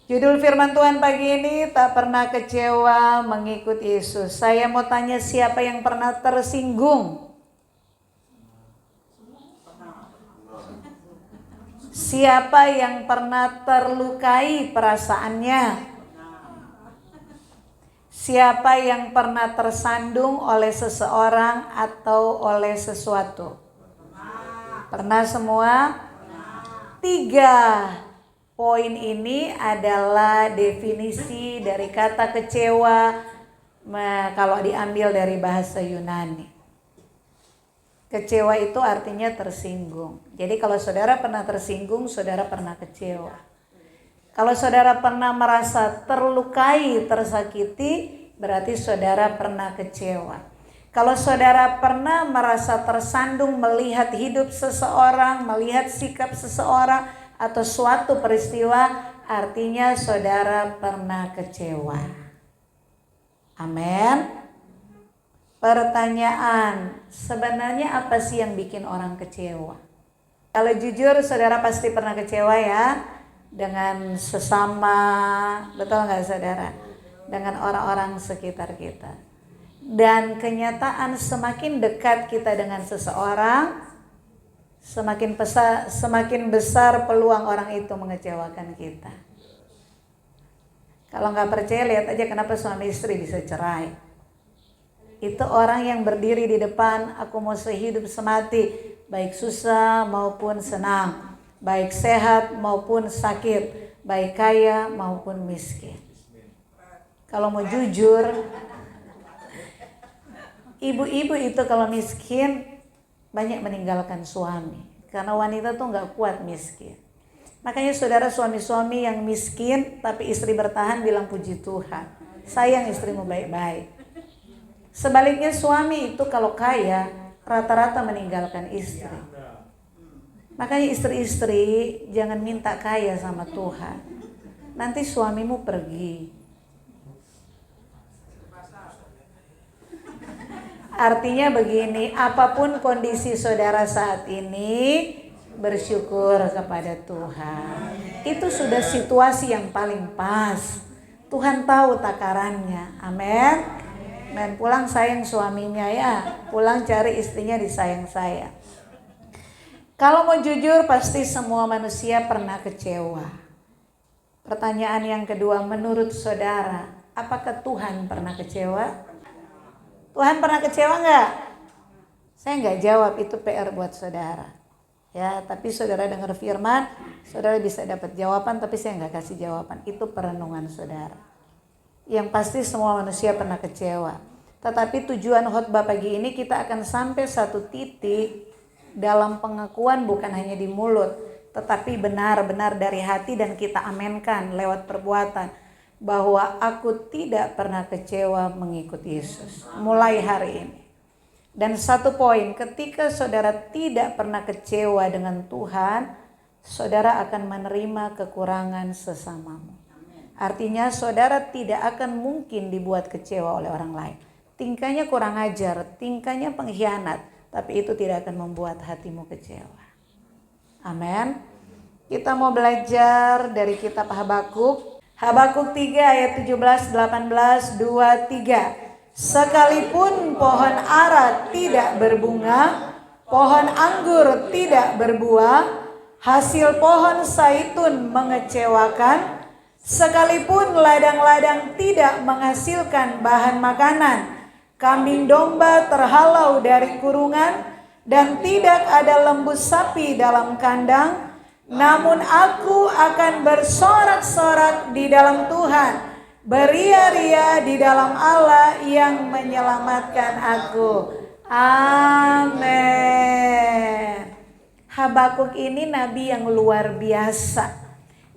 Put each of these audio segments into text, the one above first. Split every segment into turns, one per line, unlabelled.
Judul firman Tuhan pagi ini, tak pernah kecewa mengikuti Yesus. Saya mau tanya, siapa yang pernah tersinggung? Siapa yang pernah terlukai perasaannya? Siapa yang pernah tersandung oleh seseorang atau oleh sesuatu? Pernah semua? 3 poin ini adalah definisi dari kata kecewa kalau diambil dari bahasa Yunani. Kecewa itu artinya tersinggung. Jadi kalau saudara pernah tersinggung, saudara pernah kecewa. Kalau saudara pernah merasa terlukai, tersakiti, berarti saudara pernah kecewa. Kalau saudara pernah merasa tersandung melihat hidup seseorang, melihat sikap seseorang, atau suatu peristiwa, artinya saudara pernah kecewa. Amin. Pertanyaan, sebenarnya apa sih yang bikin orang kecewa? Kalau jujur, saudara pasti pernah kecewa ya, dengan sesama, betul nggak saudara? Dengan orang-orang sekitar kita. Dan kenyataan semakin dekat kita dengan seseorang, semakin besar peluang orang itu mengecewakan kita. Kalau nggak percaya, lihat aja kenapa suami istri bisa cerai. Itu orang yang berdiri di depan, aku mau sehidup semati, baik susah maupun senang, baik sehat maupun sakit, baik kaya maupun miskin. Kalau mau jujur, ibu-ibu itu kalau miskin banyak meninggalkan suami, karena wanita tuh nggak kuat miskin. Makanya saudara suami-suami yang miskin tapi istri bertahan, bilang puji Tuhan, sayang istrimu baik-baik. Sebaliknya suami itu kalau kaya rata-rata meninggalkan istri. Makanya istri-istri jangan minta kaya sama Tuhan, nanti suamimu pergi. Artinya begini, apapun kondisi saudara saat ini, bersyukur kepada Tuhan. Itu sudah situasi yang paling pas. Tuhan tahu takarannya. Amin. Dan pulang sayang suaminya ya, pulang cari istrinya disayang saya. Kalau mau jujur, pasti semua manusia pernah kecewa. Pertanyaan yang kedua, menurut saudara, apakah Tuhan pernah kecewa? Tuhan pernah kecewa nggak? Saya nggak jawab, itu PR buat saudara. Ya, tapi saudara dengar firman, saudara bisa dapat jawaban, tapi saya nggak kasih jawaban. Itu perenungan saudara. Yang pasti semua manusia pernah kecewa. Tetapi tujuan khotbah pagi ini kita akan sampai satu titik dalam pengakuan, bukan hanya di mulut, tetapi benar-benar dari hati, dan kita amenkan lewat perbuatan. Bahwa aku tidak pernah kecewa mengikuti Yesus mulai hari ini. Dan satu poin, ketika saudara tidak pernah kecewa dengan Tuhan, saudara akan menerima kekurangan sesamamu. Artinya saudara tidak akan mungkin dibuat kecewa oleh orang lain. Tingkahnya kurang ajar, tingkahnya pengkhianat, tapi itu tidak akan membuat hatimu kecewa. Amin. Kita mau belajar dari kitab Habakuk. Habakuk 3 ayat 17, 18, 23. Sekalipun pohon ara tidak berbunga, pohon anggur tidak berbuah, hasil pohon zaitun mengecewakan, sekalipun ladang-ladang tidak menghasilkan bahan makanan, kambing domba terhalau dari kurungan, dan tidak ada lembu sapi dalam kandang, namun aku akan bersorak-sorak di dalam Tuhan, beria-ria di dalam Allah yang menyelamatkan aku. Amin. Habakuk ini nabi yang luar biasa.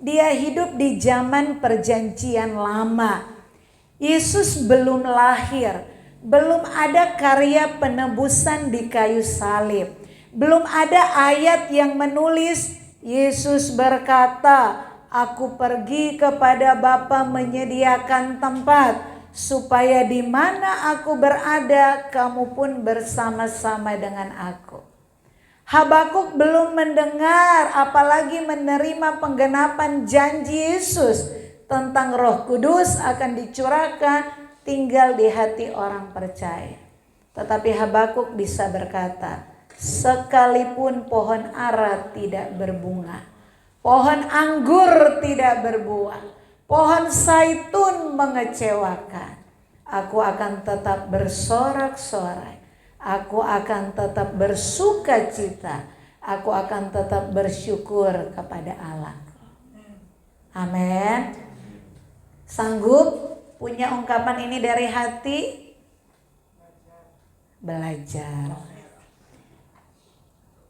Dia hidup di zaman perjanjian lama. Yesus belum lahir, belum ada karya penebusan di kayu salib, belum ada ayat yang menulis Yesus berkata, aku pergi kepada Bapa menyediakan tempat, supaya di mana aku berada, kamu pun bersama-sama dengan aku. Habakuk belum mendengar, apalagi menerima penggenapan janji Yesus. tentang Roh Kudus akan dicurahkan tinggal di hati orang percaya. Tetapi Habakuk bisa berkata, sekalipun pohon ara tidak berbunga, pohon anggur tidak berbuah, pohon zaitun mengecewakan, aku akan tetap bersorak-sorai, aku akan tetap bersuka cita, aku akan tetap bersyukur kepada Allah. Amin. Sanggup punya ungkapan ini dari hati? Belajar.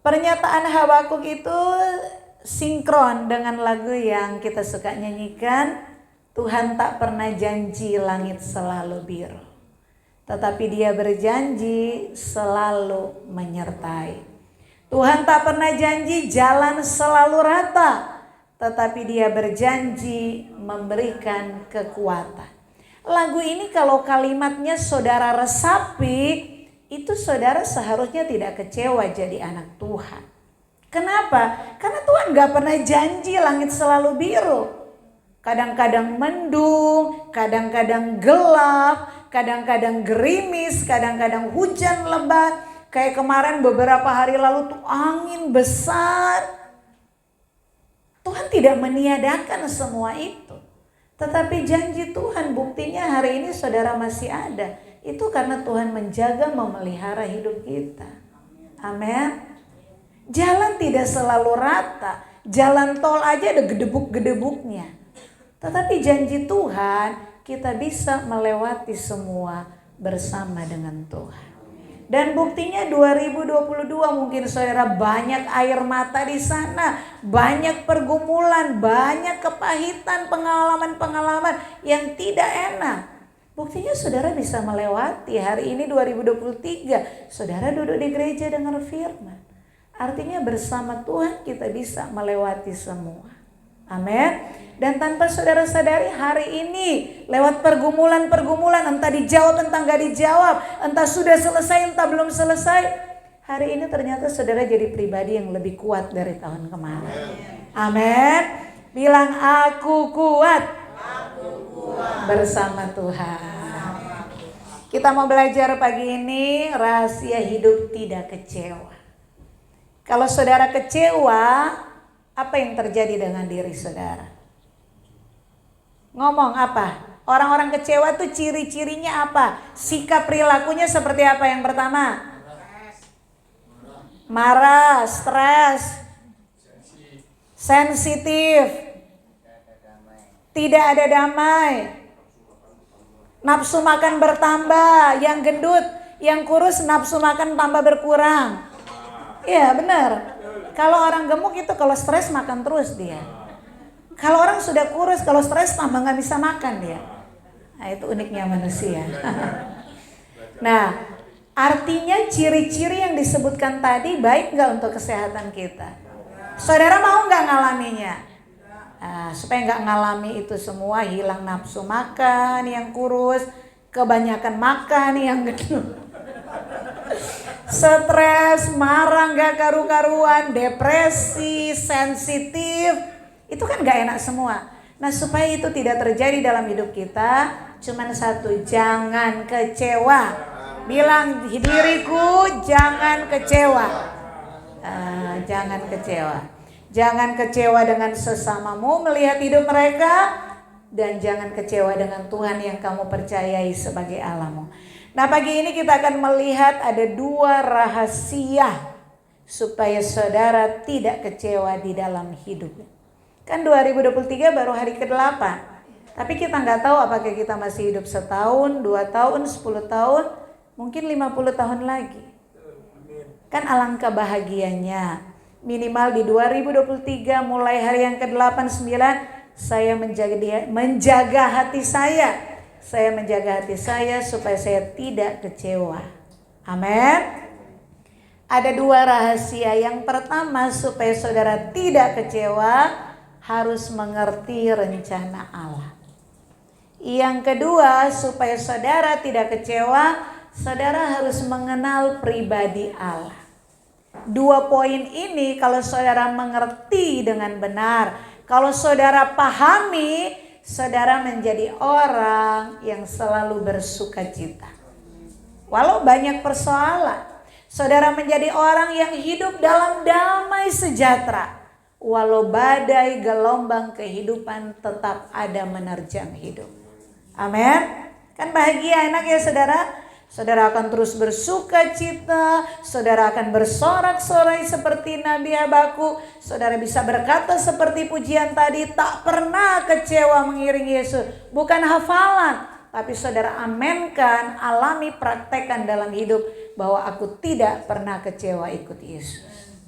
Pernyataan Habakuk itu sinkron dengan lagu yang kita suka nyanyikan. Tuhan tak pernah janji langit selalu biru, tetapi Dia berjanji selalu menyertai. Tuhan tak pernah janji jalan selalu rata, tetapi Dia berjanji memberikan kekuatan. Lagu ini kalau kalimatnya saudara resapi, itu saudara seharusnya tidak kecewa jadi anak Tuhan. Kenapa? Karena Tuhan gak pernah janji langit selalu biru. Kadang-kadang mendung, kadang-kadang gelap, kadang-kadang gerimis, kadang-kadang hujan lebat. Kayak kemarin beberapa hari lalu tuh angin besar. Tuhan tidak meniadakan semua itu. Tetapi janji Tuhan, buktinya hari ini saudara masih ada. Itu karena Tuhan menjaga, memelihara hidup kita. Amin. Jalan tidak selalu rata. Jalan tol aja ada gedebuk-gedebuknya. Tetapi janji Tuhan, kita bisa melewati semua bersama dengan Tuhan. Dan buktinya 2022 mungkin saudara banyak air mata di sana, banyak pergumulan, banyak kepahitan, pengalaman-pengalaman yang tidak enak. Buktinya saudara bisa melewati. Hari ini 2023, saudara duduk di gereja dengar firman. Artinya bersama Tuhan kita bisa melewati semua. Amin. Dan tanpa saudara sadari hari ini lewat pergumulan-pergumulan, entah dijawab entah gak dijawab, entah sudah selesai entah belum selesai, hari ini ternyata saudara jadi pribadi yang lebih kuat dari tahun kemarin. Amin. Bilang aku kuat bersama Tuhan. Kita mau belajar pagi ini rahasia hidup tidak kecewa. Kalau saudara kecewa, apa yang terjadi dengan diri saudara? Ngomong apa? Orang-orang kecewa tuh ciri-cirinya apa? Sikap perilakunya seperti apa? Yang pertama, marah, stres, sensitif, tidak ada damai, nafsu makan bertambah, yang gendut, yang kurus nafsu makan tambah berkurang. Iya benar. Kalau orang gemuk itu kalau stres makan terus dia. Kalau orang sudah kurus, kalau stres tambah gak bisa makan dia. Nah itu uniknya manusia. Nah artinya ciri-ciri yang disebutkan tadi baik gak untuk kesehatan kita? Saudara mau gak ngalaminya? Nah, supaya gak ngalami itu semua, hilang nafsu makan yang kurus, kebanyakan makan yang gendut, stres, marah gak karu-karuan, depresi, sensitif, itu kan gak enak semua. Nah supaya itu tidak terjadi dalam hidup kita, cuman satu, jangan kecewa. Bilang diriku jangan kecewa. Jangan kecewa. Jangan kecewa dengan sesamamu melihat hidup mereka, dan jangan kecewa dengan Tuhan yang kamu percayai sebagai Allahmu. Nah pagi ini kita akan melihat ada dua rahasia supaya saudara tidak kecewa di dalam hidup. Kan 2023 baru hari ke-8. Tapi kita gak tahu apakah kita masih hidup setahun, 2 tahun, 10 tahun, mungkin 50 tahun lagi. Kan alangkah bahagianya. Minimal di 2023 mulai hari yang ke-8, 9, saya menjaga hati saya. Saya menjaga hati saya supaya saya tidak kecewa. Amin. Ada dua rahasia. Yang pertama supaya saudara tidak kecewa, harus mengerti rencana Allah. Yang kedua, supaya saudara tidak kecewa, saudara harus mengenal pribadi Allah. Dua poin ini kalau saudara mengerti dengan benar, kalau saudara pahami, saudara menjadi orang yang selalu bersukacita. Walau banyak persoalan, saudara menjadi orang yang hidup dalam damai sejahtera. Walau badai gelombang kehidupan tetap ada menerjang hidup. Amin. Kan bahagia, enak ya saudara? Saudara akan terus bersuka cita, saudara akan bersorak-sorai seperti Nabi Habakuk, saudara bisa berkata seperti pujian tadi, tak pernah kecewa mengiringi Yesus. Bukan hafalan, tapi saudara amenkan, alami, praktekkan dalam hidup bahwa aku tidak pernah kecewa ikut Yesus.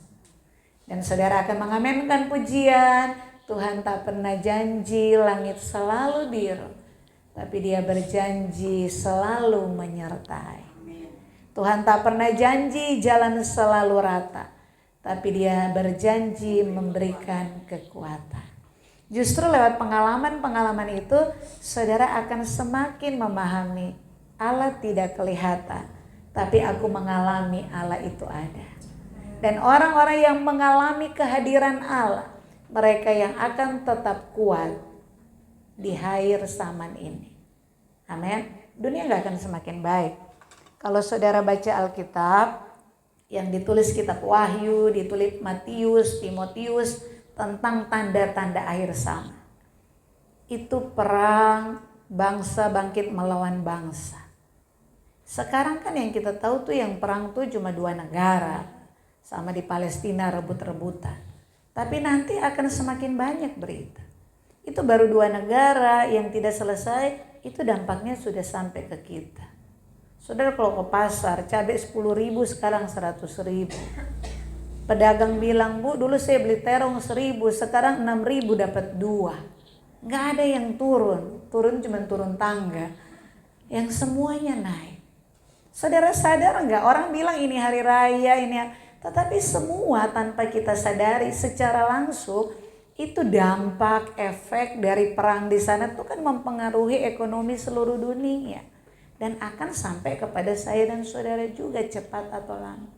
Dan saudara akan mengamenkan pujian, Tuhan tak pernah janji langit selalu biru, tapi Dia berjanji selalu menyertai. Tuhan tak pernah janji jalan selalu rata, tapi Dia berjanji memberikan kekuatan. Justru lewat pengalaman-pengalaman itu, saudara akan semakin memahami Allah tidak kelihatan, tapi aku mengalami Allah itu ada. Dan orang-orang yang mengalami kehadiran Allah, mereka yang akan tetap kuat di akhir zaman ini. Amin. Dunia gak akan semakin baik. Kalau saudara baca Alkitab yang ditulis kitab Wahyu, ditulis Matius, Timotius tentang tanda-tanda akhir zaman. Itu perang bangsa bangkit melawan bangsa. Sekarang kan yang kita tahu tuh yang perang tuh cuma 2 negara. Sama di Palestina rebut-rebutan. Tapi nanti akan semakin banyak berita. Itu baru 2 negara yang tidak selesai, itu dampaknya sudah sampai ke kita. Saudara kalau ke pasar, cabai 10.000 sekarang 100.000. Pedagang bilang, Bu dulu saya beli terong 1.000, sekarang 6.000 dapat 2. Gak ada yang turun cuma turun tangga. Yang semuanya naik. Saudara sadar gak? Orang bilang ini hari raya, tetapi semua tanpa kita sadari secara langsung itu dampak efek dari perang di sana itu kan mempengaruhi ekonomi seluruh dunia dan akan sampai kepada saya dan saudara juga cepat atau lambat.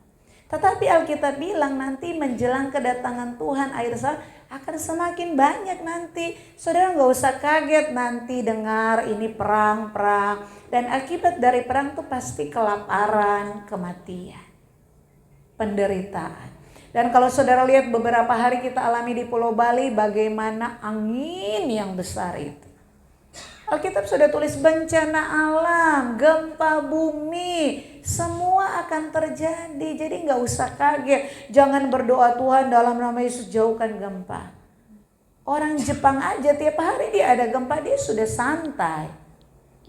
Tetapi Alkitab bilang nanti menjelang kedatangan Tuhan akhir zaman akan semakin banyak nanti. Saudara nggak usah kaget nanti dengar ini perang dan akibat dari perang itu pasti kelaparan, kematian, penderitaan. Dan kalau saudara lihat beberapa hari kita alami di Pulau Bali bagaimana angin yang besar itu. Alkitab sudah tulis bencana alam, gempa bumi, semua akan terjadi. Jadi gak usah kaget, jangan berdoa Tuhan dalam nama Yesus jauhkan gempa. Orang Jepang aja tiap hari dia ada gempa dia sudah santai.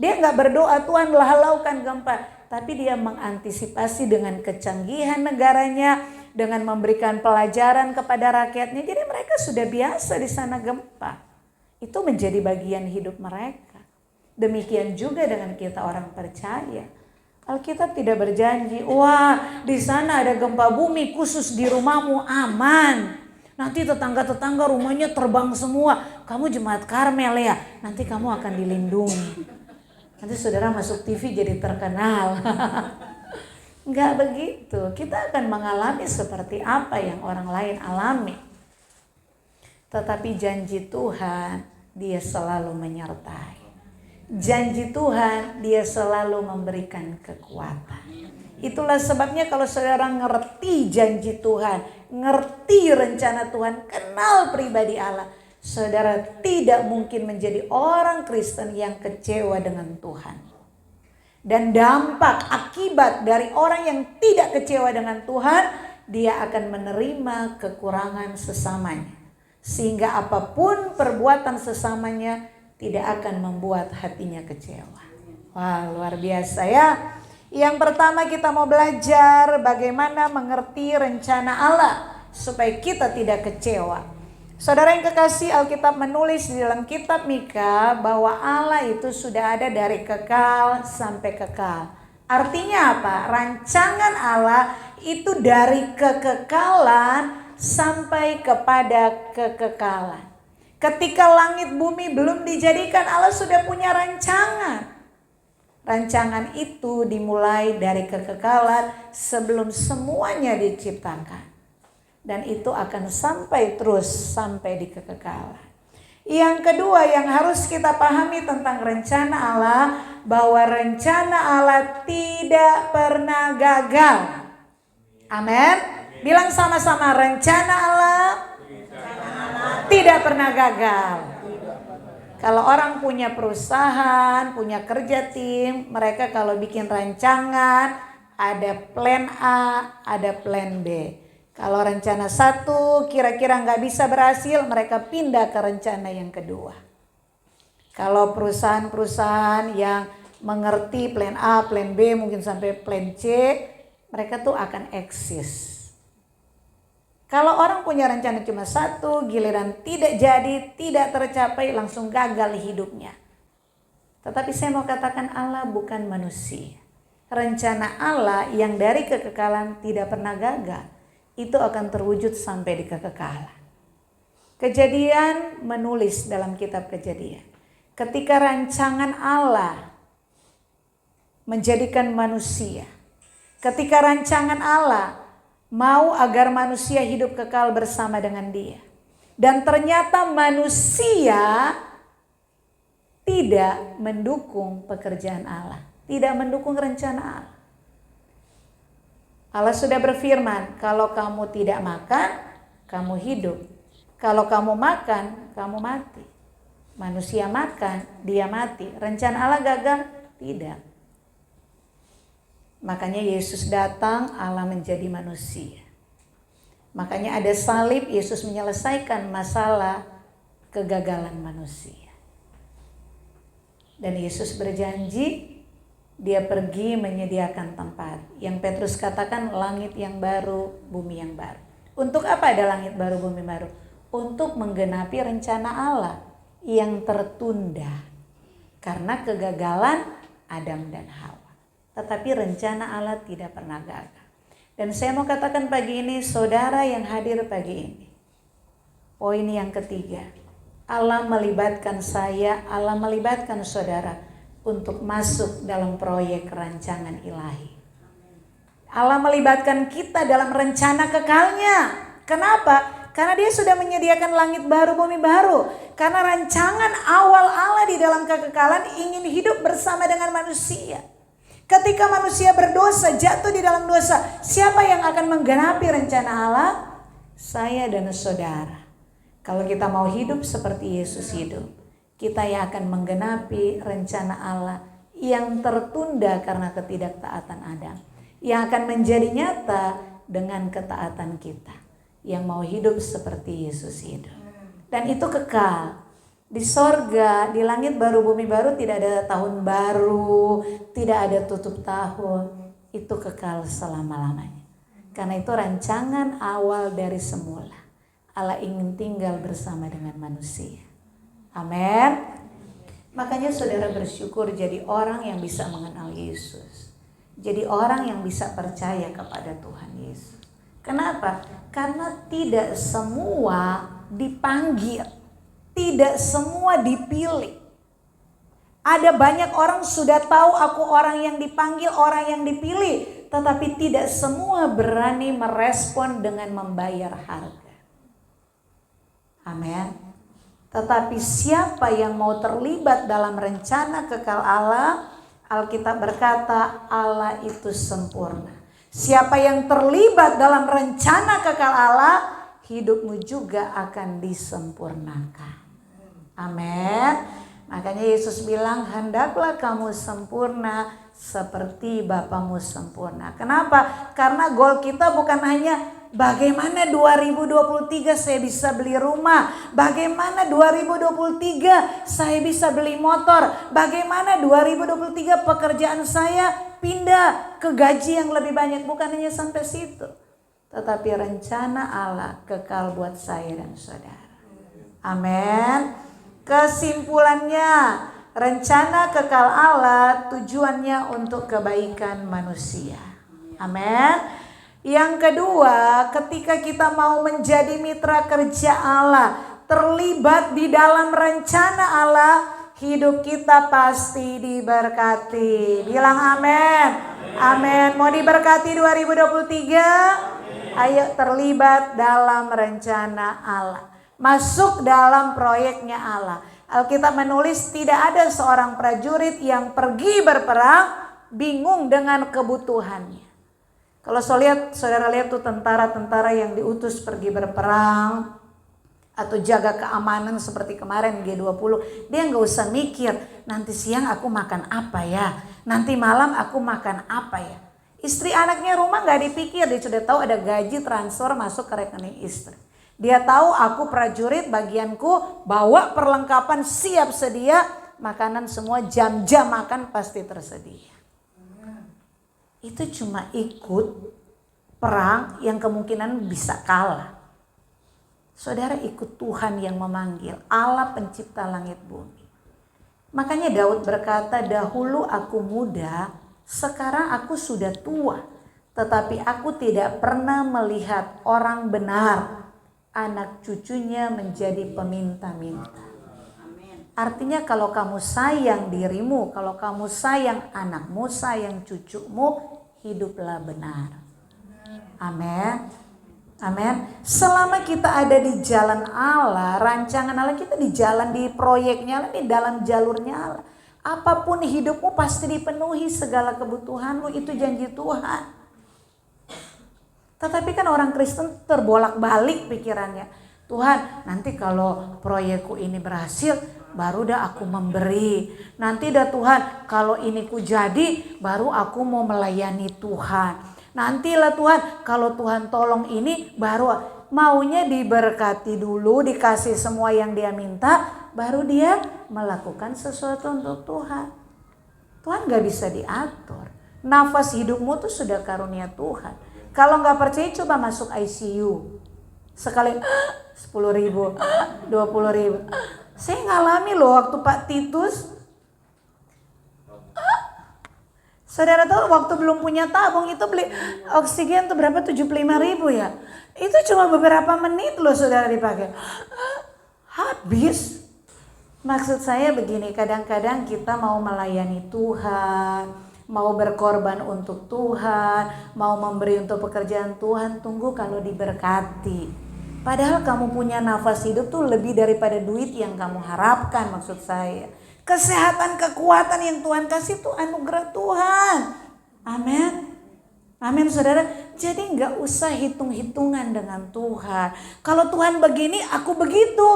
Dia gak berdoa Tuhan halaukan gempa, tapi dia mengantisipasi dengan kecanggihan negaranya, dengan memberikan pelajaran kepada rakyatnya. Jadi mereka sudah biasa di sana gempa. Itu menjadi bagian hidup mereka. Demikian juga dengan kita orang percaya. Alkitab tidak berjanji, wah di sana ada gempa bumi khusus di rumahmu aman. Nanti tetangga-tetangga rumahnya terbang semua. Kamu jemaat Karmel ya, nanti kamu akan dilindungi. Nanti saudara masuk TV jadi terkenal. Enggak begitu. Kita akan mengalami seperti apa yang orang lain alami. Tetapi janji Tuhan, Dia selalu menyertai. Janji Tuhan, Dia selalu memberikan kekuatan. Itulah sebabnya kalau saudara ngerti janji Tuhan, ngerti rencana Tuhan, kenal pribadi Allah, saudara tidak mungkin menjadi orang Kristen yang kecewa dengan Tuhan. Dan dampak akibat dari orang yang tidak kecewa dengan Tuhan, dia akan menerima kekurangan sesamanya. Sehingga apapun perbuatan sesamanya tidak akan membuat hatinya kecewa. Wah, luar biasa ya. Yang pertama kita mau belajar bagaimana mengerti rencana Allah supaya kita tidak kecewa. Saudara yang kekasih, Alkitab menulis di dalam kitab Mika bahwa Allah itu sudah ada dari kekal sampai kekal. Artinya apa? Rancangan Allah itu dari kekekalan sampai kepada kekekalan. Ketika langit bumi belum dijadikan, Allah sudah punya rancangan. Rancangan itu dimulai dari kekekalan sebelum semuanya diciptakan. Dan itu akan sampai terus sampai di kekekalan. Yang kedua yang harus kita pahami tentang rencana Allah, bahwa rencana Allah tidak pernah gagal. Amin. Bilang sama-sama, rencana Allah tidak pernah gagal. Kalau orang punya perusahaan, punya kerja tim, mereka kalau bikin rancangan, ada plan A, ada plan B. Kalau rencana satu kira-kira nggak bisa berhasil, mereka pindah ke rencana yang kedua. Kalau perusahaan-perusahaan yang mengerti plan A, plan B, mungkin sampai plan C, mereka tuh akan eksis. Kalau orang punya rencana cuma satu, giliran tidak jadi, tidak tercapai, langsung gagal hidupnya. Tetapi saya mau katakan, Allah bukan manusia. Rencana Allah yang dari kekekalan tidak pernah gagal, itu akan terwujud sampai di kekekalan. Kejadian menulis dalam kitab Kejadian, ketika rancangan Allah menjadikan manusia, ketika rancangan Allah mau agar manusia hidup kekal bersama dengan Dia, dan ternyata manusia tidak mendukung pekerjaan Allah, tidak mendukung rencana Allah. Allah sudah berfirman, kalau kamu tidak makan, kamu hidup. Kalau kamu makan, kamu mati. Manusia makan, dia mati. Rencana Allah gagal? Tidak. Makanya Yesus datang, Allah menjadi manusia. Makanya ada salib, Yesus menyelesaikan masalah kegagalan manusia. Dan Yesus berjanji, Dia pergi menyediakan tempat. Yang Petrus katakan, langit yang baru, bumi yang baru. Untuk apa ada langit baru, bumi baru? Untuk menggenapi rencana Allah yang tertunda karena kegagalan Adam dan Hawa. Tetapi rencana Allah tidak pernah gagal. Dan saya mau katakan pagi ini, saudara yang hadir pagi ini, poin yang ketiga, Allah melibatkan saya, Allah melibatkan saudara untuk masuk dalam proyek rancangan ilahi. Allah melibatkan kita dalam rencana kekalnya. Kenapa? Karena Dia sudah menyediakan langit baru, bumi baru. Karena rancangan awal Allah di dalam kekekalan ingin hidup bersama dengan manusia. Ketika manusia berdosa, jatuh di dalam dosa, siapa yang akan menggenapi rencana Allah? Saya dan saudara. Kalau kita mau hidup seperti Yesus hidup, kita yang akan menggenapi rencana Allah yang tertunda karena ketidaktaatan Adam, yang akan menjadi nyata dengan ketaatan kita yang mau hidup seperti Yesus hidup. Dan itu kekal. Di sorga, di langit baru, bumi baru, tidak ada tahun baru, tidak ada tutup tahun. Itu kekal selama-lamanya. Karena itu rancangan awal dari semula. Allah ingin tinggal bersama dengan manusia. Amin. Makanya saudara bersyukur jadi orang yang bisa mengenal Yesus. Jadi orang yang bisa percaya kepada Tuhan Yesus. Kenapa? Karena tidak semua dipanggil. Tidak semua dipilih. Ada banyak orang sudah tahu aku orang yang dipanggil, orang yang dipilih. Tetapi tidak semua berani merespon dengan membayar harga. Amin. Tetapi siapa yang mau terlibat dalam rencana kekal Allah, Alkitab berkata Allah itu sempurna. Siapa yang terlibat dalam rencana kekal Allah, hidupmu juga akan disempurnakan. Amin. Makanya Yesus bilang, hendaklah kamu sempurna seperti Bapamu sempurna. Kenapa? Karena goal kita bukan hanya bagaimana 2023 saya bisa beli rumah, bagaimana 2023 saya bisa beli motor, bagaimana 2023 pekerjaan saya pindah ke gaji yang lebih banyak. Bukan hanya sampai situ, tetapi rencana Allah kekal buat saya dan saudara. Amin. Kesimpulannya, rencana kekal Allah tujuannya untuk kebaikan manusia. Amin. Yang kedua, ketika kita mau menjadi mitra kerja Allah, terlibat di dalam rencana Allah, hidup kita pasti diberkati. Bilang amin. Amin. Mau diberkati 2023? Ayo terlibat dalam rencana Allah. masuk dalam proyeknya Allah. Alkitab menulis tidak ada seorang prajurit yang pergi berperang bingung dengan kebutuhannya. Kalau saudara lihat tuh tentara-tentara yang diutus pergi berperang atau jaga keamanan seperti kemarin G20, dia nggak usah mikir nanti siang aku makan apa ya, nanti malam aku makan apa ya. Istri anaknya rumah nggak dipikir, dia sudah tahu ada gaji transfer masuk ke rekening istri. Dia tahu aku prajurit, bagianku bawa perlengkapan siap sedia, makanan semua jam-jam makan pasti tersedia. Itu cuma ikut perang yang kemungkinan bisa kalah. Saudara ikut Tuhan yang memanggil, Allah pencipta langit bumi. Makanya Daud berkata, dahulu aku muda, sekarang aku sudah tua. Tetapi aku tidak pernah melihat orang benar, anak cucunya menjadi peminta-minta. Artinya kalau kamu sayang dirimu, kalau kamu sayang anakmu, sayang cucumu, hiduplah benar. Amin. Amin. Selama kita ada di jalan Allah, rancangan Allah, kita di jalan, di proyeknya Allah, di dalam jalurnya Allah. Apapun hidupmu pasti dipenuhi segala kebutuhanmu, itu janji Tuhan. Tetapi kan orang Kristen terbolak-balik pikirannya. Tuhan, nanti kalau proyekku ini berhasil, baru dah aku memberi. Nanti dah Tuhan, kalau ini ku jadi, baru aku mau melayani Tuhan. Nantilah Tuhan, kalau Tuhan tolong ini, baru maunya diberkati dulu, dikasih semua yang dia minta, baru dia melakukan sesuatu untuk Tuhan. Tuhan gak bisa diatur. Nafas hidupmu tuh sudah karunia Tuhan. Kalau gak percaya coba masuk ICU. Sekali 10.000, 20.000. Saya ngalami loh waktu Pak Titus. Saudara tahu waktu belum punya tabung itu beli oksigen tuh berapa, 75.000 ya. Itu cuma beberapa menit loh saudara dipakai. Habis. Maksud saya begini, kadang-kadang kita mau melayani Tuhan, mau berkorban untuk Tuhan, mau memberi untuk pekerjaan Tuhan, tunggu kalau diberkati. Padahal kamu punya nafas hidup tuh lebih daripada duit yang kamu harapkan, maksud saya. Kesehatan, kekuatan yang Tuhan kasih itu anugerah Tuhan. Amin. Amin saudara. Jadi gak usah hitung-hitungan dengan Tuhan. Kalau Tuhan begini, aku begitu.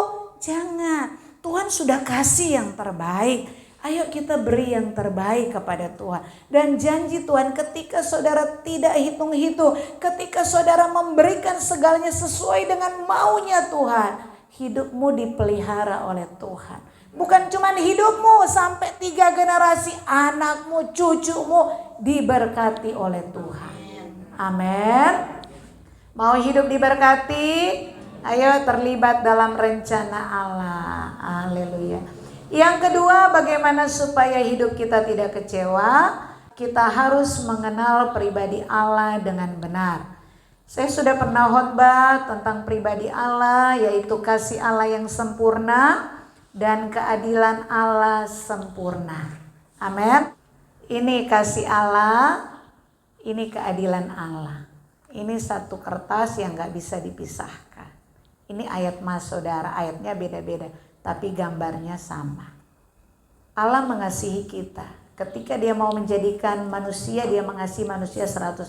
Jangan. Tuhan sudah kasih yang terbaik. Ayo kita beri yang terbaik kepada Tuhan. Dan janji Tuhan ketika saudara tidak hitung-hitung, ketika saudara memberikan segalanya sesuai dengan maunya Tuhan, hidupmu dipelihara oleh Tuhan. Bukan cuma hidupmu, sampai 3 generasi anakmu, cucumu diberkati oleh Tuhan. Amin. Mau hidup diberkati? Ayo terlibat dalam rencana Allah. Haleluya. Yang kedua, bagaimana supaya hidup kita tidak kecewa? Kita harus mengenal pribadi Allah dengan benar. Saya sudah pernah khotbah tentang pribadi Allah, yaitu kasih Allah yang sempurna dan keadilan Allah sempurna. Amin. Ini kasih Allah, ini keadilan Allah. Ini satu kertas yang gak bisa dipisahkan. Ini ayat mas saudara, ayatnya beda-beda, tapi gambarnya sama. Allah mengasihi kita. Ketika dia mau menjadikan manusia, dia mengasihi manusia 100%.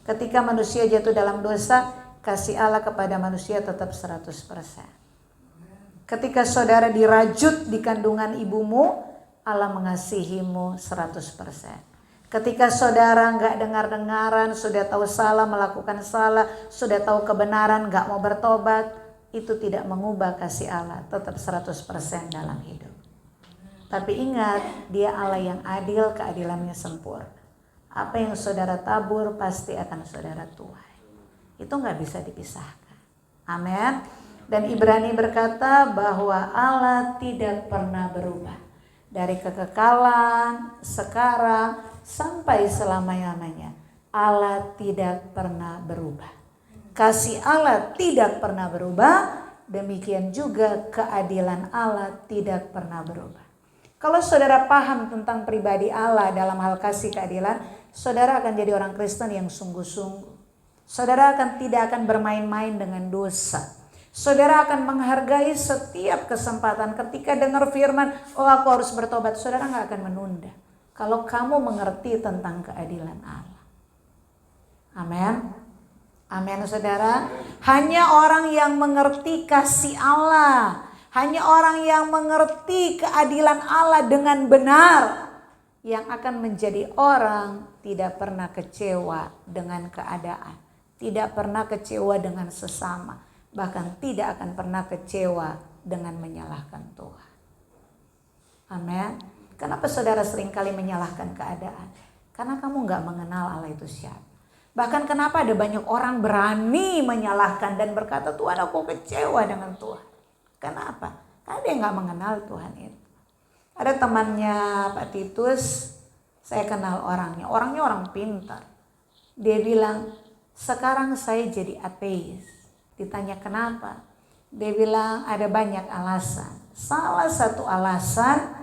Ketika manusia jatuh dalam dosa, kasih Allah kepada manusia tetap 100%. Ketika saudara dirajut di kandungan ibumu, Allah mengasihimu 100%. Ketika saudara gak dengar-dengaran, sudah tahu salah, melakukan salah, sudah tahu kebenaran, gak mau bertobat, itu tidak mengubah kasih Allah, tetap 100% dalam hidup. Tapi ingat, dia Allah yang adil, keadilannya sempurna. Apa yang saudara tabur pasti akan saudara tuai. Itu gak bisa dipisahkan. Amin. Dan Ibrani berkata bahwa Allah tidak pernah berubah. Dari kekekalan, sekarang, sampai selama-lamanya. Allah tidak pernah berubah. Kasih Allah tidak pernah berubah. Demikian juga keadilan Allah tidak pernah berubah. Kalau saudara paham tentang pribadi Allah dalam hal kasih keadilan, saudara akan jadi orang Kristen yang sungguh-sungguh. Saudara tidak akan bermain-main dengan dosa. Saudara akan menghargai setiap kesempatan ketika dengar firman, oh aku harus bertobat. Saudara gak akan menunda. Kalau kamu mengerti tentang keadilan Allah. Amin. Amin saudara. Hanya orang yang mengerti kasih Allah. Hanya orang yang mengerti keadilan Allah dengan benar. Yang akan menjadi orang tidak pernah kecewa dengan keadaan. Tidak pernah kecewa dengan sesama. Bahkan tidak akan pernah kecewa dengan menyalahkan Tuhan. Amin. Kenapa saudara seringkali menyalahkan keadaan? Karena kamu gak mengenal Allah itu siapa. Bahkan kenapa ada banyak orang berani menyalahkan dan berkata, Tuhan aku kecewa dengan Tuhan. Kenapa? Karena dia gak mengenal Tuhan itu. Ada temannya Pak Titus, saya kenal orangnya. Orangnya orang pintar. Dia bilang, sekarang saya jadi ateis. Ditanya kenapa? Dia bilang ada banyak alasan. Salah satu alasan,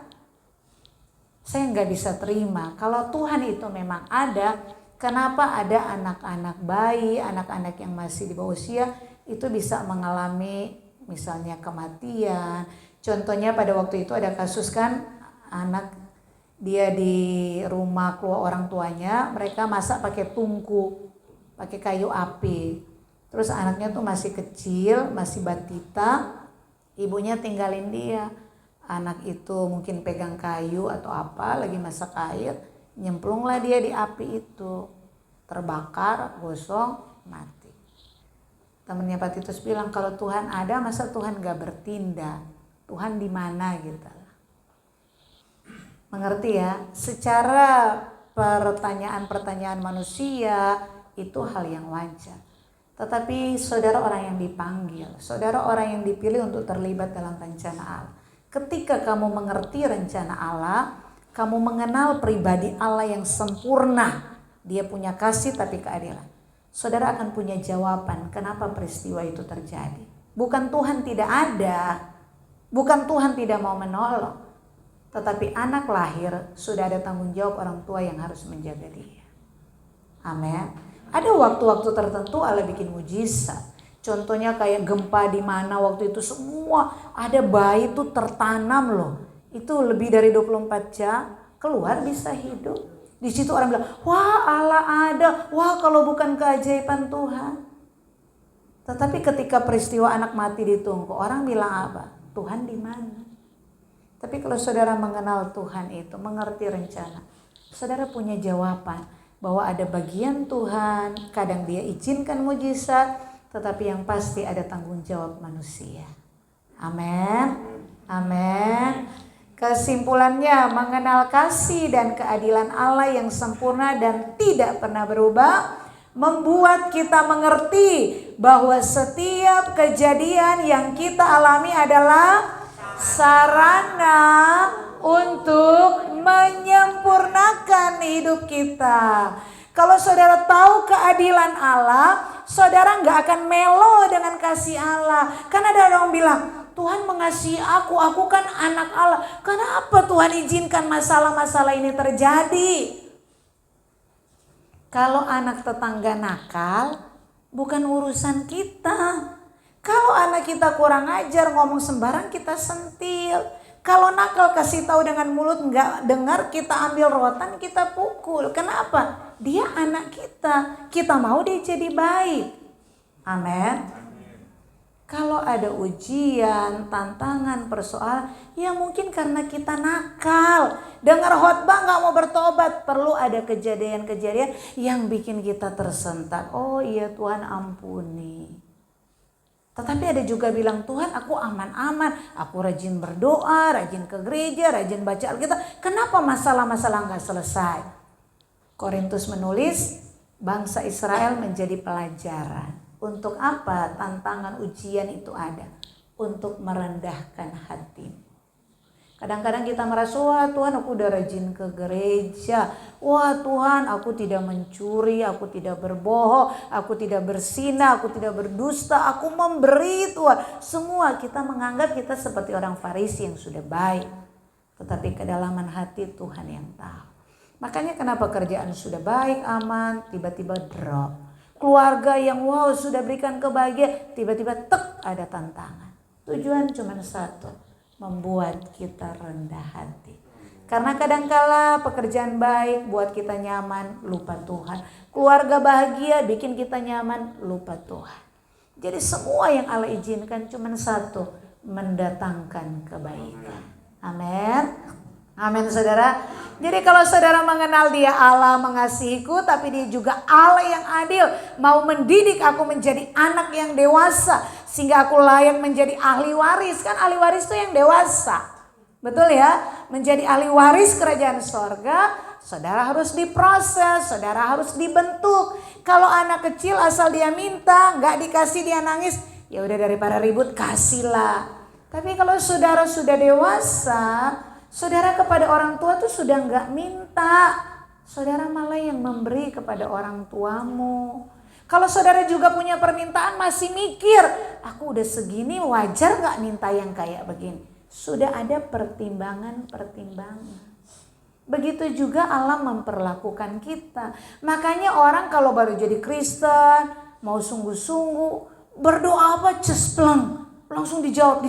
saya nggak bisa terima. Kalau Tuhan itu memang ada, kenapa ada anak-anak bayi, anak-anak yang masih di bawah usia, itu bisa mengalami misalnya kematian. Contohnya pada waktu itu ada kasus kan, anak dia di rumah keluar orang tuanya, mereka masak pakai tungku, pakai kayu api. Terus anaknya tuh masih kecil, masih batita, ibunya tinggalin dia. Anak itu mungkin pegang kayu atau apa, lagi masak air, nyemplunglah dia di api itu. Terbakar, gosong, mati. Temennya Pak Titus bilang, kalau Tuhan ada, masa Tuhan gak bertindak? Tuhan di mana gitu. Mengerti ya? Secara pertanyaan-pertanyaan manusia, itu hal yang wajar. Tetapi saudara orang yang dipanggil, saudara orang yang dipilih untuk terlibat dalam rencana Allah. Ketika kamu mengerti rencana Allah, kamu mengenal pribadi Allah yang sempurna. Dia punya kasih tapi keadilan. Saudara akan punya jawaban kenapa peristiwa itu terjadi. Bukan Tuhan tidak ada, bukan Tuhan tidak mau menolong. Tetapi anak lahir sudah ada tanggung jawab orang tua yang harus menjaga dia. Amin. Ada waktu-waktu tertentu Allah bikin mujizat. Contohnya kayak gempa di mana waktu itu semua ada bayi itu tertanam loh. Itu lebih dari 24 jam keluar bisa hidup. Di situ orang bilang, wah Allah ada. Wah kalau bukan keajaiban Tuhan. Tetapi ketika peristiwa anak mati ditunggu, orang bilang apa? Tuhan di mana? Tapi kalau saudara mengenal Tuhan itu, mengerti rencana, saudara punya jawaban. Bahwa ada bagian Tuhan, kadang dia izinkan mujizat, tetapi yang pasti ada tanggung jawab manusia. Amin. Amin. Kesimpulannya, mengenal kasih dan keadilan Allah yang sempurna dan tidak pernah berubah, membuat kita mengerti bahwa setiap kejadian yang kita alami adalah sarana untuk menyempurnakan hidup kita. Kalau saudara tahu keadilan Allah, saudara gak akan melo dengan kasih Allah. Kan ada orang bilang, Tuhan mengasihi aku kan anak Allah. Kenapa Tuhan izinkan masalah-masalah ini terjadi? Kalau anak tetangga nakal, bukan urusan kita. Kalau anak kita kurang ajar, ngomong sembarang kita sentil. Kalau nakal kasih tahu dengan mulut, nggak dengar kita ambil rotan kita pukul. Kenapa? Dia anak kita. Kita mau dia jadi baik. Amin. Kalau ada ujian, tantangan, persoalan, ya mungkin karena kita nakal. Dengar khotbah nggak mau bertobat, perlu ada kejadian-kejadian yang bikin kita tersentak. Oh iya Tuhan ampuni. Tetapi ada juga bilang, Tuhan aku aman-aman, aku rajin berdoa, rajin ke gereja, rajin baca Alkitab. Kenapa masalah-masalah nggak selesai? Korintus menulis, bangsa Israel menjadi pelajaran. Untuk apa tantangan ujian itu ada? Untuk merendahkan hatimu. Kadang-kadang kita merasa, wah Tuhan aku udah rajin ke gereja. Wah Tuhan aku tidak mencuri, aku tidak berbohong, aku tidak berzina, aku tidak berdusta. Aku memberi Tuhan. Semua kita menganggap kita seperti orang Farisi yang sudah baik. Tetapi kedalaman hati Tuhan yang tahu. Makanya kenapa kerjaan sudah baik, aman, tiba-tiba drop. Keluarga yang wow sudah berikan kebahagiaan, tiba-tiba tek ada tantangan. Tujuan cuma satu, membuat kita rendah hati. Karena kadangkala pekerjaan baik buat kita nyaman, lupa Tuhan. Keluarga bahagia bikin kita nyaman, lupa Tuhan. Jadi semua yang Allah izinkan cuma satu, mendatangkan kebaikan. Amin. Amin saudara. Jadi kalau saudara mengenal dia Allah mengasihiku, tapi dia juga Allah yang adil, mau mendidik aku menjadi anak yang dewasa sehingga aku layak menjadi ahli waris. Kan ahli waris itu yang dewasa. Betul ya? Menjadi ahli waris kerajaan sorga, saudara harus diproses, saudara harus dibentuk. Kalau anak kecil asal dia minta, nggak dikasih dia nangis, ya udah daripada ribut kasihlah. Tapi kalau saudara sudah dewasa, saudara kepada orang tua tuh sudah nggak minta, saudara malah yang memberi kepada orang tuamu. Kalau saudara juga punya permintaan masih mikir, aku udah segini wajar nggak minta yang kayak begini? Sudah ada pertimbangan. Begitu juga Allah memperlakukan kita. Makanya orang kalau baru jadi Kristen, mau sungguh-sungguh, berdoa apa cespleng, langsung dijawab.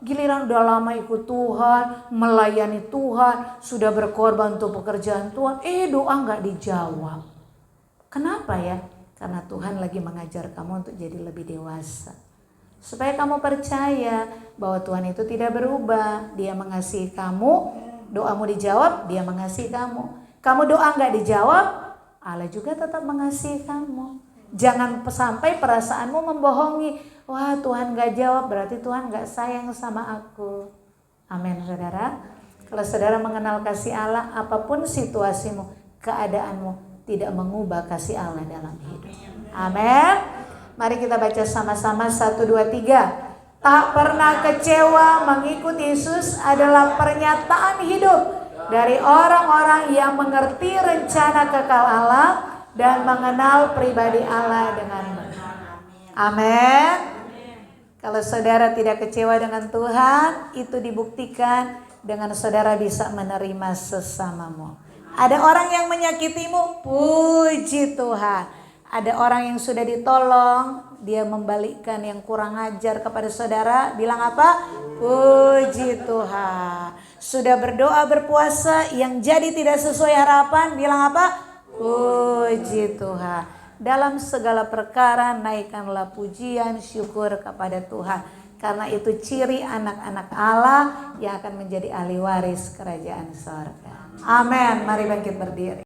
Giliran udah lama ikut Tuhan, melayani Tuhan, sudah berkorban untuk pekerjaan Tuhan, doa nggak dijawab. Kenapa ya? Karena Tuhan lagi mengajar kamu untuk jadi lebih dewasa. Supaya kamu percaya bahwa Tuhan itu tidak berubah. Dia mengasihi kamu, doamu dijawab, dia mengasihi kamu. Kamu doa nggak dijawab, Allah juga tetap mengasihi kamu. Jangan sampai perasaanmu membohongi. Wah, Tuhan nggak jawab, berarti Tuhan nggak sayang sama aku. Amin saudara. Kalau saudara mengenal kasih Allah, apapun situasimu, keadaanmu, tidak mengubah kasih Allah dalam hidup. Amin. Mari kita baca sama-sama 1, 2, 3. Tak pernah kecewa mengikuti Yesus adalah pernyataan hidup dari orang-orang yang mengerti rencana kekal Allah dan mengenal pribadi Allah dengan benar. Amin. Kalau saudara tidak kecewa dengan Tuhan, itu dibuktikan dengan saudara bisa menerima sesamamu. Ada orang yang menyakitimu, puji Tuhan. Ada orang yang sudah ditolong, dia membalikkan yang kurang ajar kepada saudara, bilang apa? Puji Tuhan. Sudah berdoa berpuasa, yang jadi tidak sesuai harapan, bilang apa? Puji Tuhan. Dalam segala perkara naikkanlah pujian, syukur kepada Tuhan. Karena itu ciri anak-anak Allah yang akan menjadi ahli waris kerajaan surga. Amin. Mari bangkit berdiri.